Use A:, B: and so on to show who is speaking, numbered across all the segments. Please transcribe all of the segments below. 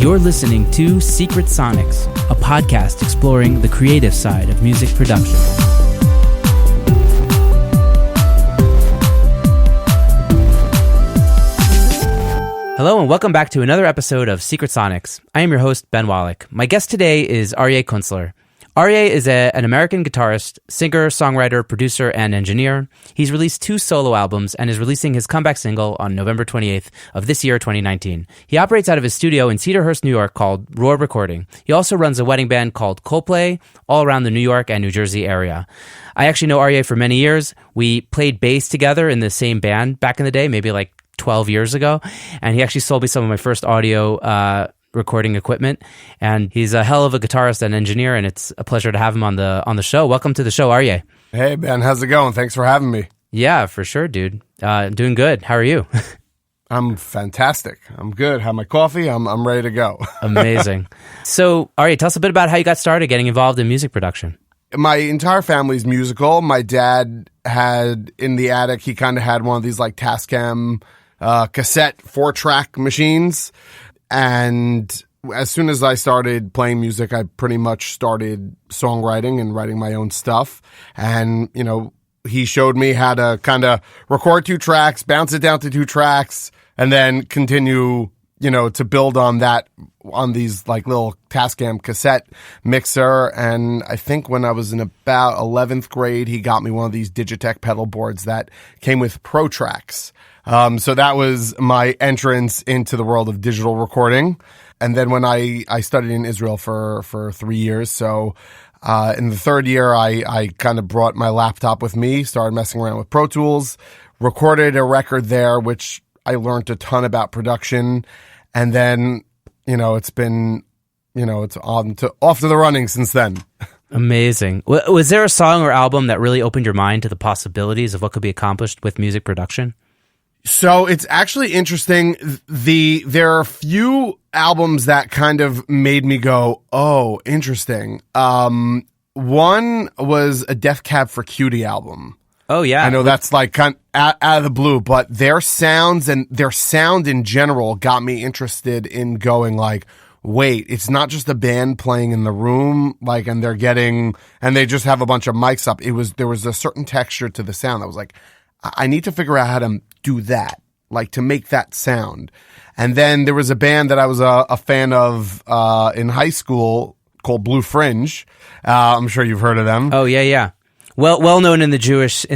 A: You're listening to Secret Sonics, a podcast exploring the creative side of music production. Hello and welcome back to another episode of Secret Sonics. I am your host, Ben Wallach. My guest today is Aryeh Kunstler. Aryeh is an American guitarist, singer, songwriter, producer, and engineer. He's released 2 solo albums and is releasing his comeback single on November 28th of this year, 2019. He operates out of his studio in Cedarhurst, New York called Roar Recording. He also runs a wedding band called Coldplay all around the New York and New Jersey area. I actually know Aryeh for many years. We played bass together in the same band back in the day, maybe like 12 years ago, and he actually sold me some of my first audio recording equipment, and he's a hell of a guitarist and engineer, and it's a pleasure to have him on the show. Welcome to the show, Aryeh.
B: Hey, Ben, how's it going? Thanks for having me.
A: Yeah, for sure, dude. Doing good. How are you?
B: I'm fantastic. I'm good. Had my coffee. I'm ready to go.
A: Amazing. So, Aryeh, tell us a bit about how you got started getting involved in music production.
B: My entire family's musical. My dad had, in the attic, he kind of had one of these like Tascam cassette 4-track machines. And as soon as I started playing music, I pretty much started songwriting and writing my own stuff. And, you know, he showed me how to kind of record 2 tracks, bounce it down to 2 tracks, and then continue, you know, to build on that on these like little Tascam cassette mixer. And I think when I was in about 11th grade, he got me one of these Digitech pedal boards that came with Pro Tracks. So that was my entrance into the world of digital recording. And then when I studied in Israel for 3 years, so in the 3rd year, I kind of brought my laptop with me, started messing around with Pro Tools, recorded a record there, which I learned a ton about production. And then, you know, it's been, you know, it's off to the running since then.
A: Amazing. Was there a song or album that really opened your mind to the possibilities of what could be accomplished with music production?
B: So it's actually interesting. There are a few albums that kind of made me go, oh, interesting. One was a Death Cab for Cutie album.
A: Oh, yeah.
B: I know that's like kind of out of the blue, but their sounds and their sound in general got me interested in going like, wait, it's not just a band playing in the room, like, and they just have a bunch of mics up. There was a certain texture to the sound that was like, I need to figure out how to do that, like to make that sound. And then there was a band that I was a fan of in high school called Blue Fringe. I'm sure you've heard of them.
A: Oh, yeah. Well known in the Jewish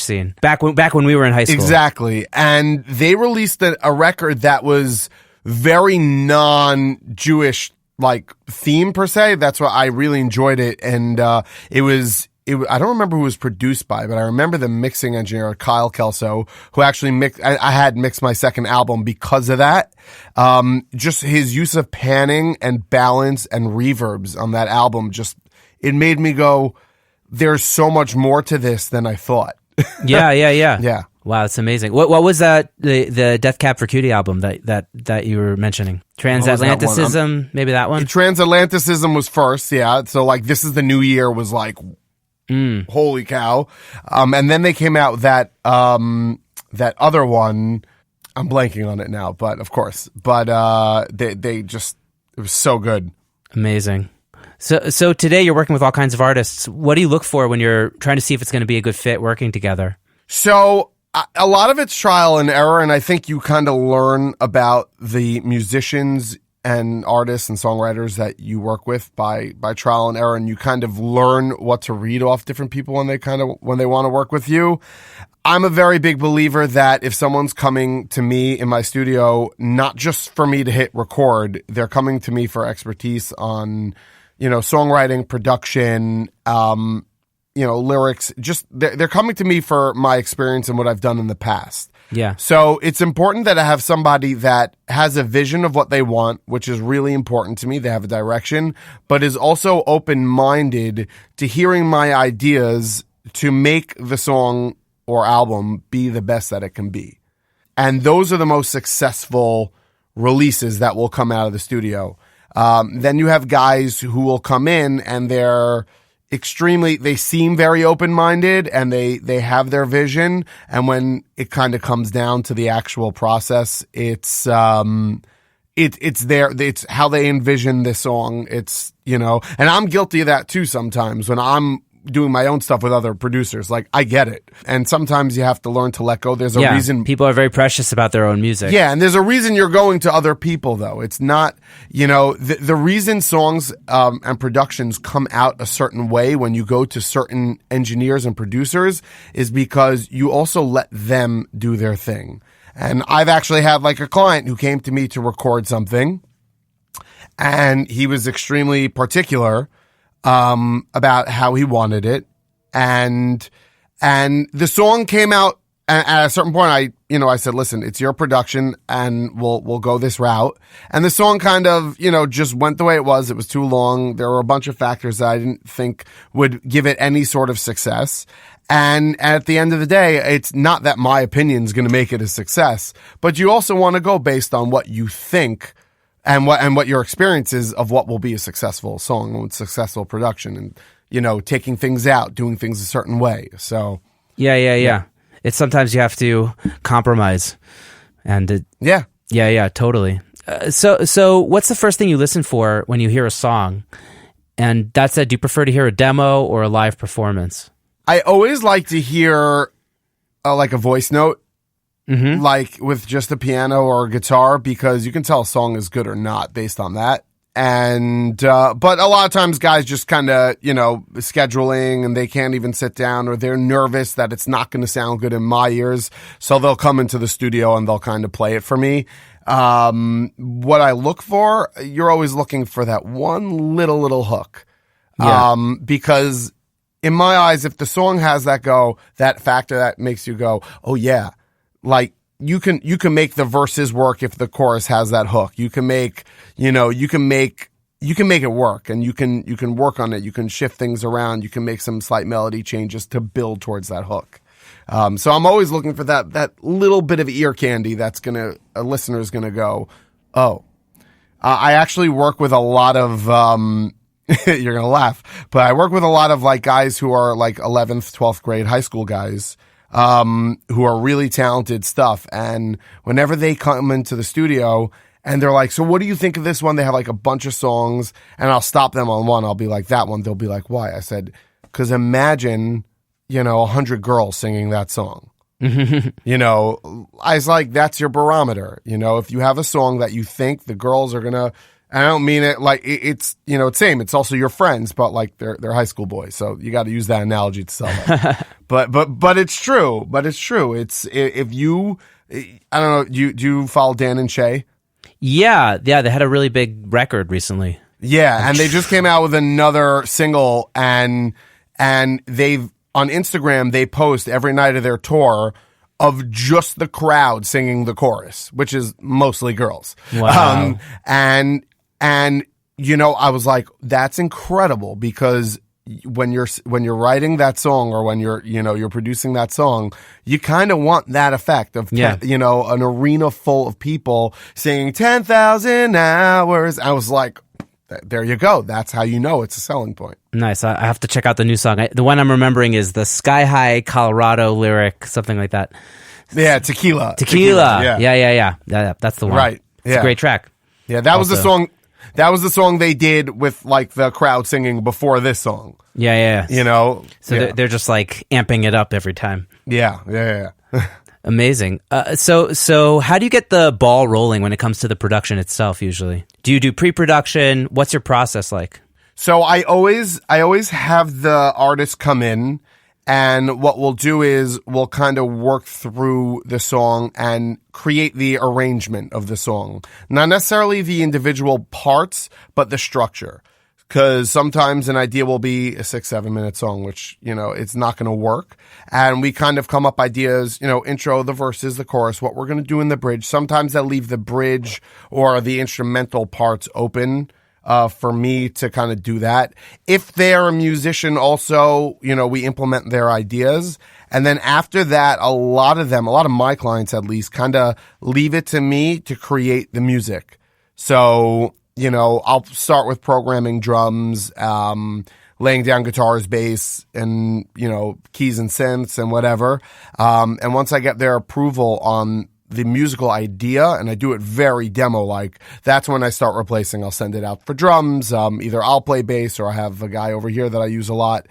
A: scene. Back when we were in high school.
B: Exactly. And they released a record that was very non-Jewish like theme per se. That's why I really enjoyed it. And I don't remember who it was produced by, but I remember the mixing engineer, Kyle Kelso, who actually I had mixed my second album because of that. Just his use of panning and balance and reverbs on that album, it made me go, there's so much more to this than I thought.
A: Yeah.
B: Yeah.
A: Wow, that's amazing. What was that, the Death Cab for Cutie album that you were mentioning? Transatlanticism, maybe that one?
B: Transatlanticism was first, yeah. So like This Is the New Year was like, holy cow. And then they came out that other one, I'm blanking on it now, but of course, they just, it was so good.
A: Amazing. So today you're working with all kinds of artists. What do you look for when you're trying to see if it's going to be a good fit working together?
B: So a lot of it's trial and error, and I think you kind of learn about the musicians and artists and songwriters that you work with by trial and error, and you kind of learn what to read off different people when they want to work with you. I'm a very big believer that if someone's coming to me in my studio, not just for me to hit record, they're coming to me for expertise on, you know, songwriting, production, you know, lyrics. Just they're coming to me for my experience and what I've done in the past.
A: Yeah.
B: So it's important that I have somebody that has a vision of what they want, which is really important to me. They have a direction, but is also open-minded to hearing my ideas to make the song or album be the best that it can be. And those are the most successful releases that will come out of the studio. Then you have guys who will come in and they seem very open-minded and they have their vision. And when it kind of comes down to the actual process, it's it's how they envision this song. It's, and I'm guilty of that too sometimes when I'm doing my own stuff with other producers. Like, I get it. And sometimes you have to learn to let go. There's a reason.
A: People are very precious about their own music.
B: Yeah, and there's a reason you're going to other people, though. It's not, the reason songs and productions come out a certain way when you go to certain engineers and producers is because you also let them do their thing. And I've actually had like a client who came to me to record something, and he was extremely particular about how he wanted it. And the song came out, and at a certain point I said, listen, it's your production and we'll go this route. And the song kind of, just went the way it was. It was too long. There were a bunch of factors that I didn't think would give it any sort of success. And at the end of the day, it's not that my opinion is going to make it a success, but you also want to go based on what you think and what your experience is of what will be a successful song and successful production, and taking things out, doing things a certain way. So
A: yeah. It's sometimes you have to compromise, and totally. So what's the first thing you listen for when you hear a song? And that said, do you prefer to hear a demo or a live performance?
B: I always like to hear like a voice note. Mm-hmm. Like with just a piano or a guitar, because you can tell a song is good or not based on that. And, but a lot of times guys just kind of, scheduling, and they can't even sit down, or they're nervous that it's not going to sound good in my ears. So they'll come into the studio and they'll kind of play it for me. What I look for, you're always looking for that one little hook.
A: Yeah.
B: Because in my eyes, if the song has that factor that makes you go, oh yeah, like you can make the verses work if the chorus has that hook. You can make, you can make it work, and you can work on it. You can shift things around. You can make some slight melody changes to build towards that hook. So I'm always looking for that little bit of ear candy that's a listener's gonna go, oh. I actually work with a lot of, you're gonna laugh, but I work with a lot of like guys who are like 11th, 12th grade high school guys, who are really talented stuff. And whenever they come into the studio and they're like, so what do you think of this one? They have like a bunch of songs, and I'll stop them on one. I'll be like, that one. They'll be like, why? I said, because imagine, 100 girls singing that song. I was like, that's your barometer. If you have a song that you think the girls are gonna, I don't mean it like it's, it's same. It's also your friends, but like they're high school boys. So you got to use that analogy to sell that. but it's true. It's if you, I don't know. Do you follow Dan and Shay?
A: Yeah. They had a really big record recently.
B: Yeah, and they just came out with another single, and they've on Instagram they post every night of their tour of just the crowd singing the chorus, which is mostly girls.
A: Wow.
B: And I was like, that's incredible, because when you're writing that song, or when you're producing that song, you kind of want that effect of an arena full of people singing 10,000 hours. I was like, there you go. That's how you know it's a selling point.
A: Nice. I have to check out the new song. The one I'm remembering is the Sky High Colorado lyric, something like that.
B: Yeah, Tequila.
A: Yeah. That's the one.
B: Right.
A: It's a great track.
B: Yeah, that was the song. That was the song they did with like the crowd singing before this song.
A: Yeah.
B: So
A: they're just like amping it up every time.
B: Yeah.
A: Amazing. So how do you get the ball rolling when it comes to the production itself usually? Do you do pre-production? What's your process like?
B: So I always have the artist come in, and what we'll do is we'll kind of work through the song and create the arrangement of the song. Not necessarily the individual parts, but the structure. Because sometimes an idea will be a 6-7 minute song, which, it's not going to work. And we kind of come up ideas, intro, the verses, the chorus, what we're going to do in the bridge. Sometimes they'll leave the bridge or the instrumental parts open for me to kind of do that. If they're a musician also, we implement their ideas. And then after that, a lot of my clients at least, kind of leave it to me to create the music. So, I'll start with programming drums, laying down guitars, bass, and, keys and synths and whatever. And once I get their approval on the musical idea, and I do it very demo-like, that's when I start replacing. I'll send it out for drums. Either I'll play bass, or I have a guy over here that I use a lot.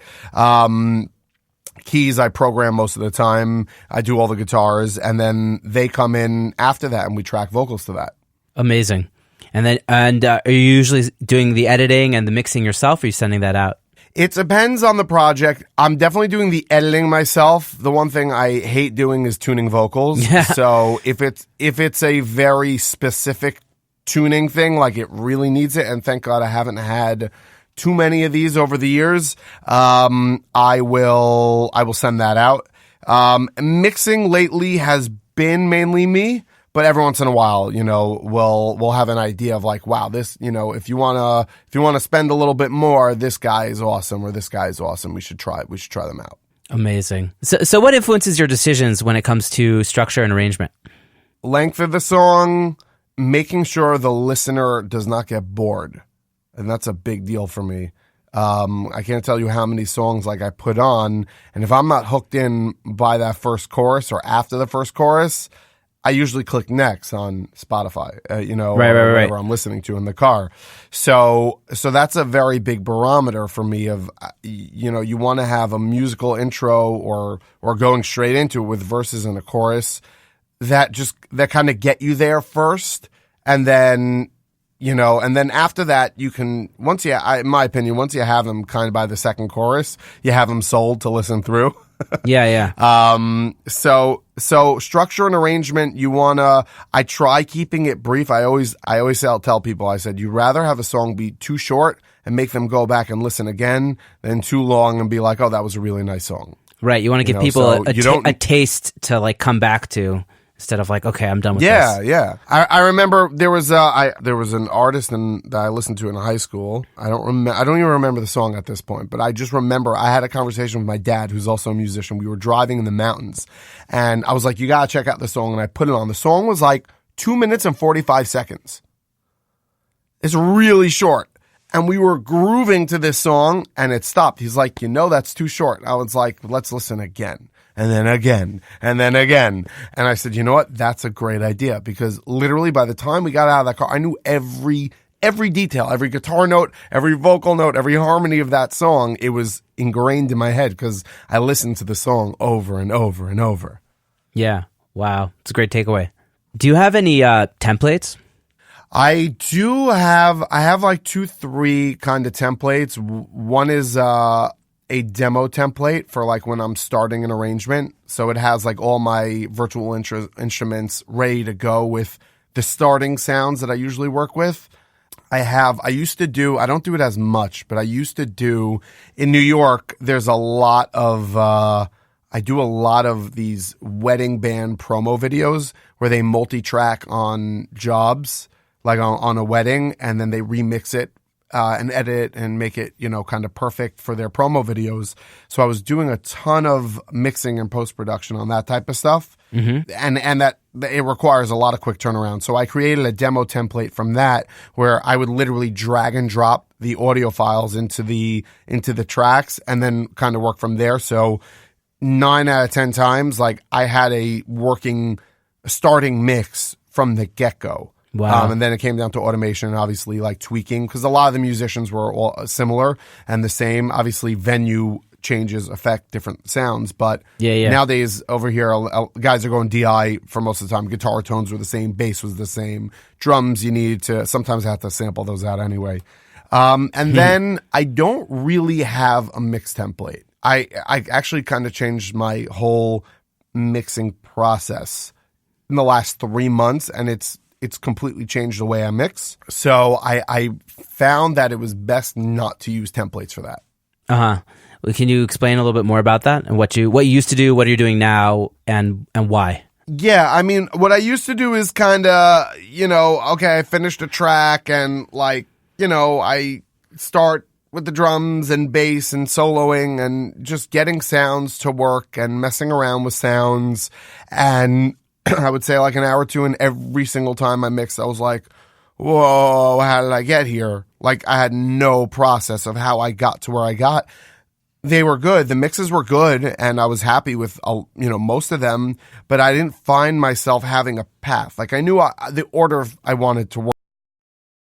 B: Keys I program most of the time. I do all the guitars, and then they come in after that, and we track vocals to that.
A: Amazing. And are you usually doing the editing and the mixing yourself, or are you sending that out?
B: It depends on the project. I'm definitely doing the editing myself. The one thing I hate doing is tuning vocals.
A: Yeah.
B: So if it's a very specific tuning thing, like it really needs it, and thank God I haven't had too many of these over the years, I will send that out. Mixing lately has been mainly me. But every once in a while, we'll have an idea of like, wow, this, if you wanna spend a little bit more, this guy is awesome, or this guy is awesome. We should try them out.
A: Amazing. So what influences your decisions when it comes to structure and arrangement?
B: Length of the song, making sure the listener does not get bored, and that's a big deal for me. I can't tell you how many songs like I put on, and if I'm not hooked in by that first chorus or after the first chorus, I usually click next on Spotify, or whatever I'm listening to in the car. So that's a very big barometer for me of, you want to have a musical intro or going straight into it with verses and a chorus that kind of get you there first. And then, and then after that, you can, in my opinion, once you have them kind of by the second chorus, you have them sold to listen through.
A: Yeah.
B: So structure and arrangement, I try keeping it brief. I always tell people, I said, you'd rather have a song be too short and make them go back and listen again than too long and be like, oh, that was a really nice song.
A: Right. You want to give people a taste to like come back to, instead of like, okay, I'm done with this.
B: Yeah. I remember there was an artist that I listened to in high school. I don't even remember the song at this point, but I just remember I had a conversation with my dad, who's also a musician. We were driving in the mountains, and I was like, you gotta check out the song, and I put it on. The song was like 2 minutes and 45 seconds. It's really short. And we were grooving to this song, and it stopped. He's like, that's too short. I was like, let's listen again. And then again, and then again. And I said, you know what? That's a great idea, because literally by the time we got out of that car, I knew every detail, every guitar note, every vocal note, every harmony of that song. It was ingrained in my head because I listened to the song over and over and over. Yeah.
A: Wow. It's a great takeaway. Do you have any templates?
B: I have like 2-3 kind of templates. One is a demo template for like when I'm starting an arrangement. So it has like all my virtual instruments ready to go with the starting sounds that I usually work with. I don't do it as much, but I used to do, in New York, there's a lot of, I do a lot of these wedding band promo videos where they multi-track on jobs, like on a wedding, and then they remix it and edit and make it, kind of perfect for their promo videos. So I was doing a ton of mixing and post-production on that type of stuff. Mm-hmm. And that it requires a lot of quick turnaround. So I created a demo template from that where I would literally drag and drop the audio files into the tracks and then kind of work from there. So 9 out of 10 times, like I had a starting mix from the get-go.
A: Wow.
B: And then it came down to automation and obviously like tweaking, because a lot of the musicians were all similar and the same. Obviously, venue changes affect different sounds, but nowadays over here, guys are going DI for most of the time. Guitar tones were the same, bass was the same, drums sometimes I have to sample those out anyway. And then I don't really have a mix template. I actually kind of changed my whole mixing process in the last 3 months, and it's completely changed the way I mix. So I found that it was best not to use templates for that.
A: Uh-huh. Well, can you explain a little bit more about that and what you used to do, what are you doing now, and why?
B: Yeah, I mean, what I used to do is kind of, okay, I finished a track and I start with the drums and bass and soloing and just getting sounds to work and messing around with sounds. And I would say like an hour or two, and every single time I mixed, I was like, whoa, how did I get here? Like I had no process of how I got to where I got. They were good. The mixes were good, and I was happy with most of them. But I didn't find myself having a path. Like I knew the order I wanted to work.